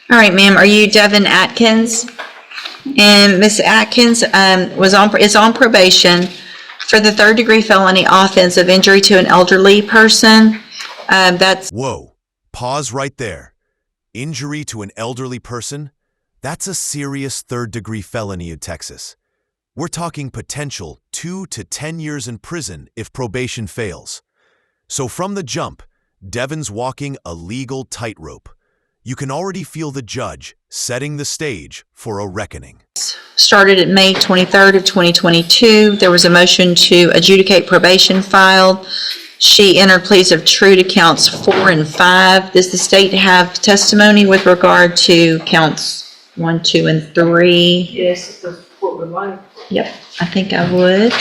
All right, ma'am. Are you Devon Atkins? And Miss Atkins is on probation for the third-degree felony offense of injury to an elderly person. Whoa, pause right there. Injury to an elderly person? That's a serious third-degree felony in Texas. We're talking potential 2 to 10 years in prison if probation fails. So from the jump, Devon's walking a legal tightrope. You can already feel the judge setting the stage for a reckoning. Started at May 23rd of 2022. There was a motion to adjudicate probation filed. She entered pleas of true to counts 4 and 5. Does the state have testimony with regard to counts 1, 2, and 3? Yes, if the court would like. Yep, I think I would.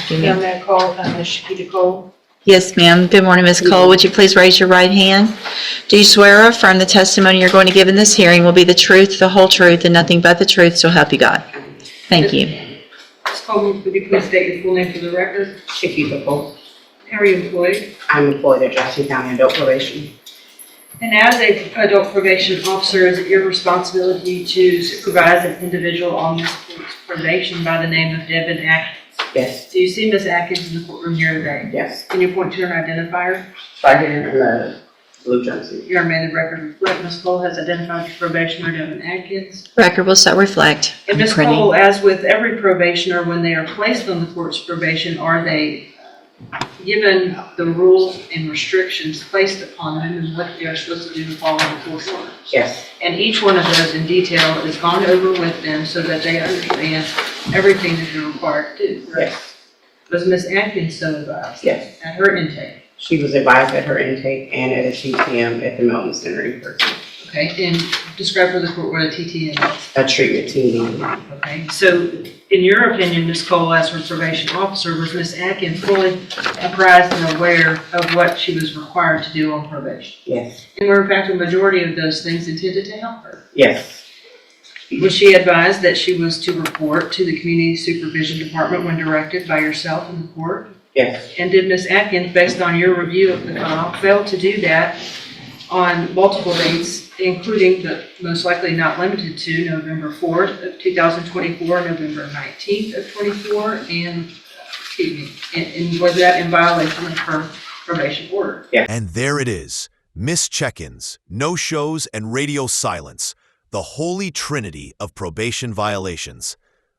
Down that call, Ms. Shakita Cole. Yes, ma'am. Good morning, Ms. Cole. Would you please raise your right hand? Do you swear or affirm the testimony you're going to give in this hearing will be the truth, the whole truth, and nothing but the truth, so help you God? Thank you. Ms. Cole, would you please state your full name for the record? Shakita Cole. How are you employed? I'm employed at Jackson County Adult Probation. And as an adult probation officer, is it your responsibility to supervise an individual on this court's probation by the name of Devon Atkins? Yes. Do you see Ms. Atkins in the courtroom here today? Yes. Can you point to her identifier? Right here in the blue jumpsuit. Your amended record reflect Ms. Cole has identified your probationer, Devon Atkins. Record will so reflect. And Ms. Printing. Cole, as with every probationer, when they are placed on the court's probation, are they given the rules and restrictions placed upon them and what they're supposed to do to follow the court order? Yes. And each one of those in detail is gone over with them so that they understand everything that they're required to do. Correct? Yes. Was Ms. Atkins so advised? Yes. At her intake? She was advised at her intake and at a TTM at the Milton Center in person. Okay, and describe for the court what a TTM is. A treatment team meeting. Okay, so in your opinion, Ms. Cole, as her probation officer, was Ms. Atkins fully apprised and aware of what she was required to do on probation? Yes. And were in fact a majority of those things intended to help her? Yes. Was she advised that she was to report to the Community Supervision Department when directed by yourself and the court? Yes. And did Ms. Atkins, based on your review of the file, fail to do that on multiple dates, including but most likely not limited to November 4th of 2024, November 19th of 24, and was that in violation of her probation order? Yes. And there it is. Missed check-ins, no-shows, and radio silence. The holy trinity of probation violations.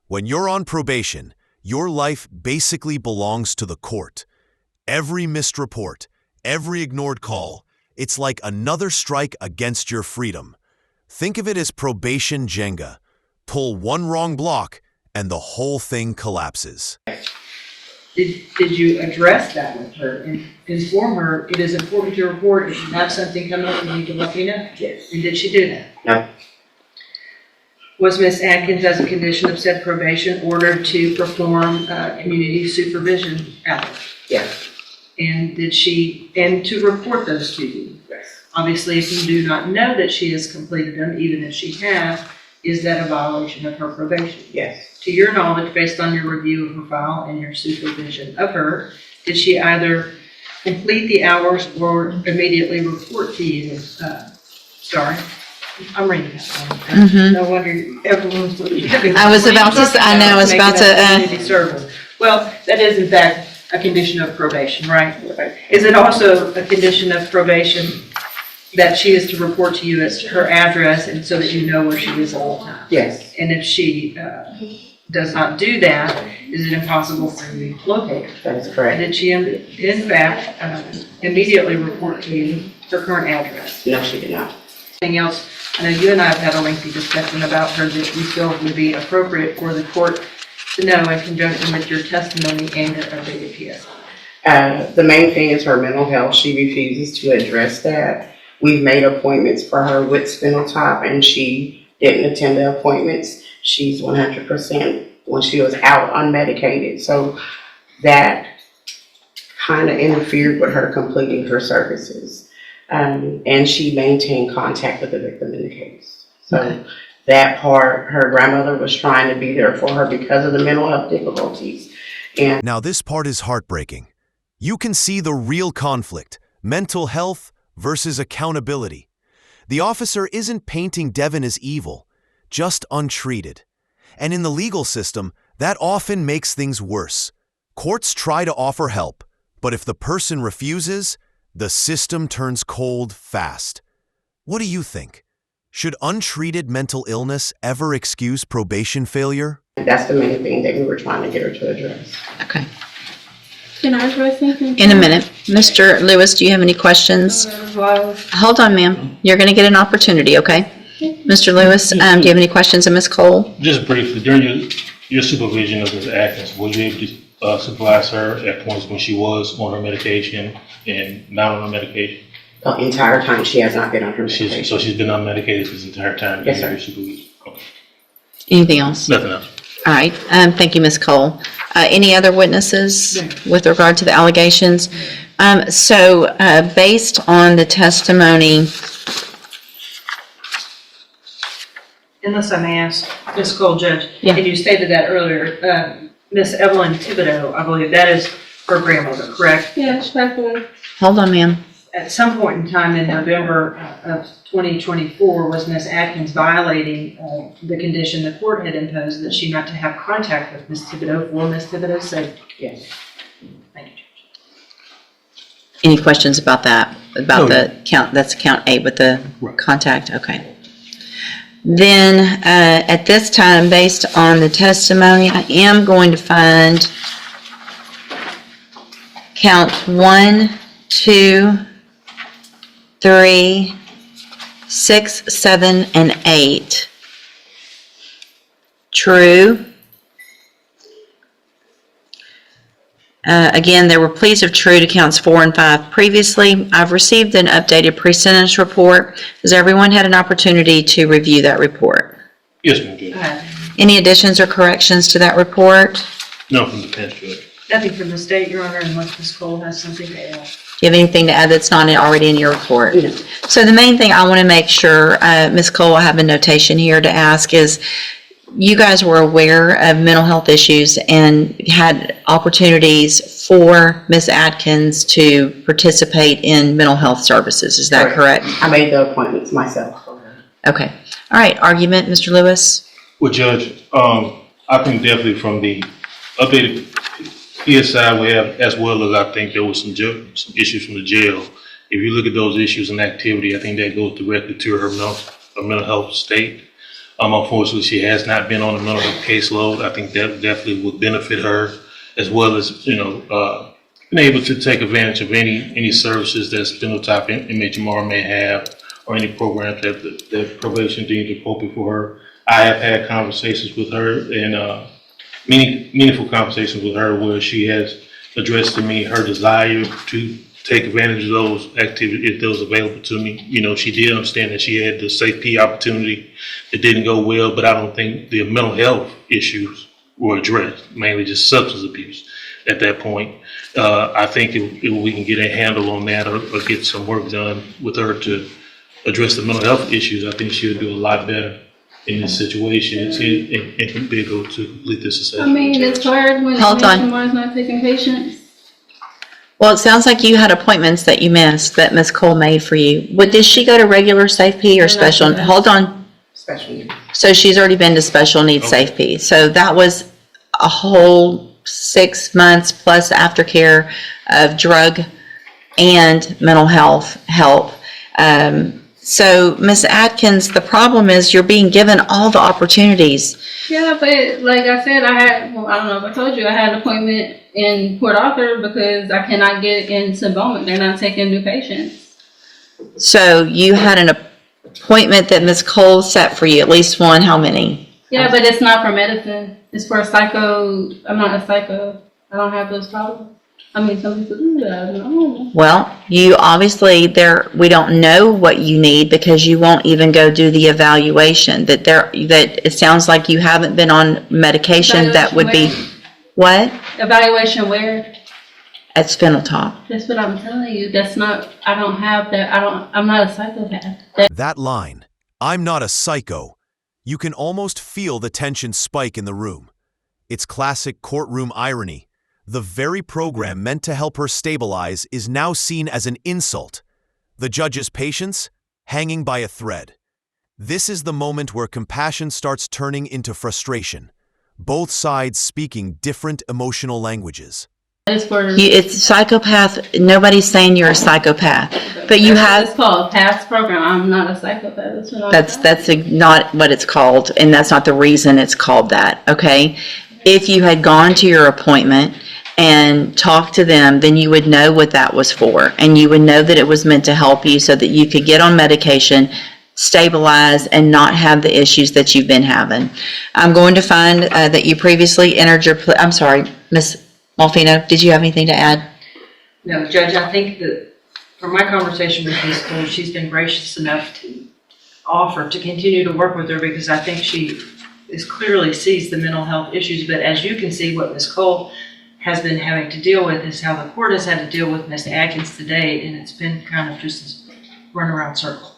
When you're on probation, your life basically belongs to the court. Every missed report, every ignored call, it's like another strike against your freedom. Think of it as probation Jenga. Pull one wrong block, and the whole thing collapses. Did you address that with her and inform her it is important to report if you have something coming up, you need to let me know? Yes. And did she do that? No. Was Ms. Atkins, as a condition of said probation, ordered to perform community supervision hours? Yes. And to report those to you? Yes. Obviously, if you do not know that she has completed them, even if she has, is that a violation of her probation? Yes. To your knowledge, based on your review of her file and your supervision of her, did she either complete the hours or immediately report to you? Sorry, I'm reading that. No wonder everyone's looking at me. I was about to say, I know, I was about to, Community service. Well, that is in fact a condition of probation, right? Right. Is it also a condition of probation that she is to report to you as her address and so that you know where she is at all times? Yes. And if she does not do that, is it impossible for you to locate her? That is And correct. did she in fact immediately report to you her current address? No, she did not. Anything else? I know you and I have had a lengthy discussion about her that you feel would be appropriate for the court to know in conjunction with your testimony and your updated PSI. The main thing is her mental health. She refuses to address that. We've made appointments for her with Spindletop and she didn't attend the appointments. She's 100% when she was out unmedicated. So that kind of interfered with her completing her services. And she maintained contact with the victim in the case. So that part, her grandmother was trying to be there for her because of the mental health difficulties. And Now this part is heartbreaking. You can see the real conflict, mental health versus accountability. The officer isn't painting Devon as evil, just untreated. And in the legal system, that often makes things worse. Courts try to offer help, but if the person refuses, the system turns cold fast. What do you think? Should untreated mental illness ever excuse probation failure? That's the main thing that we were trying to get her to address. Okay. Can I address anything? In a minute. Mr. Lewis, do you have any questions? Hold on, ma'am. You're going to get an opportunity, okay? Mr. Lewis, do you have any questions of Ms. Cole? Just briefly, during your supervision of Ms. Atkins, were you able to supervise her at points when she was on her medication and not on her medication? The entire time she has not been on her medication. So she's been unmedicated this entire time? Yes, sir. Your supervision? Okay. Anything else? Nothing else. All right. Thank you, Ms. Cole. Any other witnesses with regard to the allegations? Based on the testimony, Unless I may ask, Ms. Cole, Judge, Yeah. and you stated that earlier, Miss Evelyn Thibodeau, I believe that is her grandmother, correct? Yeah, she's back away. hold on, ma'am. At some point in time in November of 2024, was Miss Atkins violating the condition the court had imposed that she not to have contact with Miss Thibodeau for Miss Thibodeau's safety? Yes. Thank you, Judge. Any questions about that? About No. the count, that's count 8 with the Right. contact? Okay. Then, at this time, based on the testimony, I am going to find count 1, 2, 3, 6, 7, and 8 true. Again, there were pleas of true to counts 4 and 5 previously. I've received an updated pre-sentence report. Has everyone had an opportunity to review that report? Yes, ma'am, Judge. Any additions or corrections to that report? No, from the bench, Judge. Nothing from the state, Your Honor, unless Ms. Cole has something to add. Do you have anything to add that's not already in your report? No. So the main thing I want to make sure, Ms. Cole, I have a notation here to ask is, you guys were aware of mental health issues and had opportunities for Ms. Atkins to participate in mental health services. Is that correct? I made the appointments myself. Okay. All right. Argument, Mr. Lewis? Well, Judge, I think definitely from the updated PSI we have, as well as I think there was some issues from the jail. If you look at those issues and activity, I think that goes directly to her mental health state. Unfortunately, she has not been on a mental health caseload. I think that definitely would benefit her, as well as, being able to take advantage of any services that Spindletop inmate may have, or any programs that probation deems appropriate for her. I have had conversations with her, and many meaningful conversations with her, where she has addressed to me her desire to take advantage of those activities if those available to me. She did understand that she had the safety opportunity. It didn't go well, but I don't think the mental health issues were addressed, mainly just substance abuse at that point. I think if we can get a handle on that, or get some work done with her to address the mental health issues, I think she'll do a lot better in this situation and be able to complete this assessment. I mean, it's hard when Hold on. someone's not taking patients. Well, it sounds like you had appointments that you missed that Ms. Cole made for you. Did she go to regular Safe P or special? Hold on. Special needs. So she's already been to special needs Okay. Safe P. So that was a whole 6 months plus aftercare of drug and mental health help. So Ms. Atkins, the problem is you're being given all the opportunities. Yeah, but like I said, I don't know if I told you, I had an appointment in Port Arthur because I cannot get into Bowman. They're not taking new patients. So you had an appointment that Ms. Cole set for you, at least one, how many? Yeah, but it's not for medicine. It's for psycho. I'm not a psycho. I don't have those problems. I mean, some people do that. I don't know. Well, you obviously, we don't know what you need because you won't even go do the evaluation. That it sounds like you haven't been on medication that would be, what? Evaluation where? At Spindletop. That's what I'm telling you. That's not, I don't have that. I'm not a psychopath. That line, "I'm not a psycho," you can almost feel the tension spike in the room. It's classic courtroom irony. The very program meant to help her stabilize is now seen as an insult. The judge's patience? hanging by a thread. This is the moment where compassion starts turning into frustration, both sides speaking different emotional languages. It's psychopath. Nobody's saying you're a psychopath, but you have. It's called past program. I'm not a psychopath. That's not what it's called, and that's not the reason it's called that. Okay, if you had gone to your appointment and talked to them, then you would know what that was for, and you would know that it was meant to help you so that you could get on medication, stabilize, and not have the issues that you've been having. I'm going to find that you previously entered your. I'm sorry, Ms. Malfino, did you have anything to add? No, Judge, I think that from my conversation with Ms. Cole, she's been gracious enough to offer to continue to work with her because I think she clearly sees the mental health issues. But as you can see, what Ms. Cole has been having to deal with is how the court has had to deal with Ms. Atkins today, and it's been kind of just this runaround circle.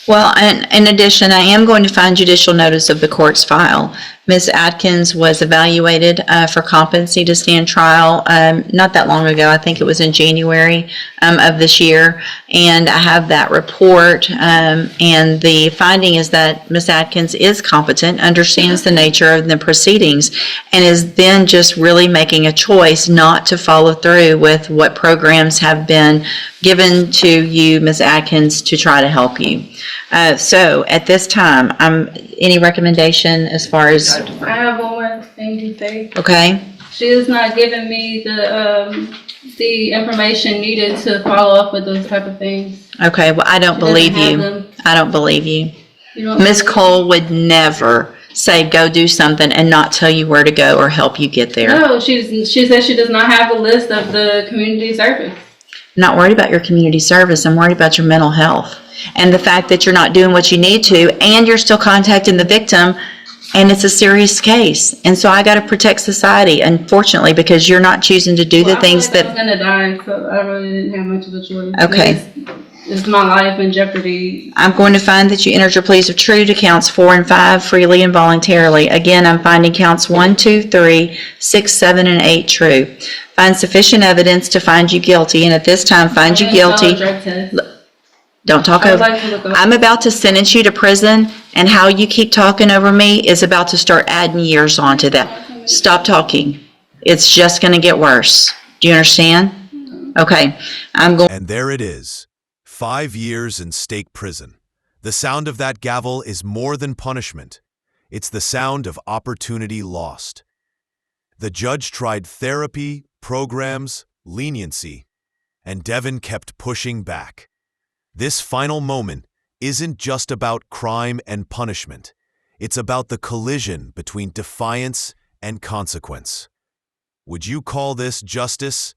Well, and in addition, I am going to find judicial notice of the court's file. Ms. Atkins was evaluated for competency to stand trial not that long ago. I think it was in January of this year, and I have that report. And the finding is that Ms. Atkins is competent, understands the nature of the proceedings, and is then just really making a choice not to follow through with what programs have been given to you, Ms. Atkins, to try to help you. So at this time, any recommendation as far as? I have one more thing to say. Okay. She has not given me the information needed to follow up with those type of things. Okay. Well, I don't believe you. I don't believe you. Ms. Cole would never say go do something and not tell you where to go or help you get there. No, she says she does not have a list of the community service. I'm not worried about your community service. I'm worried about your mental health and the fact that you're not doing what you need to, and you're still contacting the victim, and it's a serious case. And so I got to protect society, unfortunately, because you're not choosing to do the things that. I was going to die, so I really didn't have much of a choice. Okay. It's my life in jeopardy. I'm going to find that you entered your pleas of true to counts 4 and 5 freely and voluntarily. Again, I'm finding counts 1, 2, 3, 6, 7, and 8 true. Find sufficient evidence to find you guilty, and at this time find you guilty. Don't talk over. I'm about to sentence you to prison, and how you keep talking over me is about to start adding years onto that. Stop talking. It's just going to get worse. Do you understand? Okay. And there it is. 5 years in state prison. The sound of that gavel is more than punishment. It's the sound of opportunity lost. The judge tried therapy, programs, leniency, and Devon kept pushing back. This final moment isn't just about crime and punishment. It's about the collision between defiance and consequence. Would you call this justice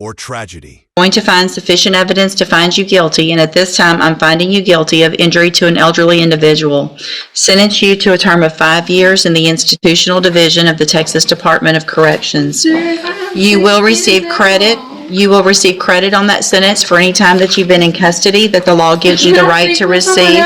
or tragedy? Going to find sufficient evidence to find you guilty, and at this time I'm finding you guilty of injury to an elderly individual. Sentence you to a term of 5 years in the institutional division of the Texas Department of Corrections. You will receive credit. You will receive credit on that sentence for any time that you've been in custody that the law gives you the right to receive.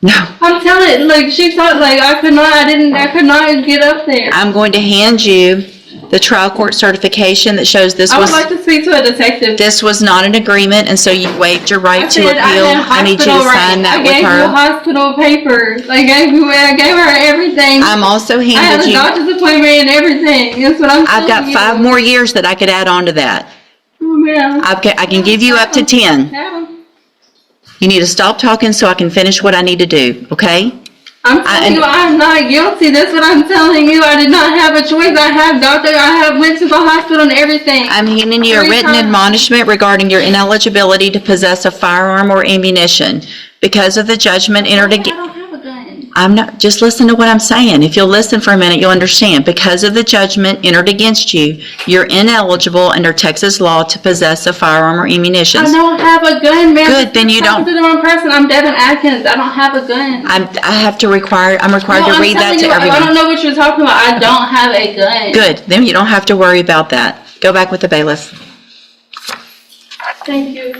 No. I'm telling, like, she thought, like, I could not get up there. I'm going to hand you the trial court certification that shows this I would was. like to speak to a detective. This was not an agreement, and so you waived your right to appeal. I need you to sign that with I gave her. you hospital papers. I gave her everything. I'm also I had handed a you. doctor's appointment and everything. That's what I'm I've got 5 more years that I could add on to that. Oh, man. I can give you up to 10. You need to stop talking so I can finish what I need to do, okay? I'm telling you, I'm not guilty. That's what I'm telling you. I did not have a choice. I went to the hospital and everything. I'm handing you a written admonishment regarding your ineligibility to possess a firearm or ammunition. Because of the judgment entered against. I don't have a gun. I'm not, just listen to what I'm saying. If you'll listen for a minute, you'll understand. Because of the judgment entered against you, you're ineligible under Texas law to possess a firearm or ammunition. I don't have a gun, man. Good, then you don't. I'm to the wrong person. I'm Devon Atkins. I don't have a gun. I'm required to read that to everyone. I don't know what you're talking about. I don't have a gun. Good, then you don't have to worry about that. Go back with the bailiff. Thank you.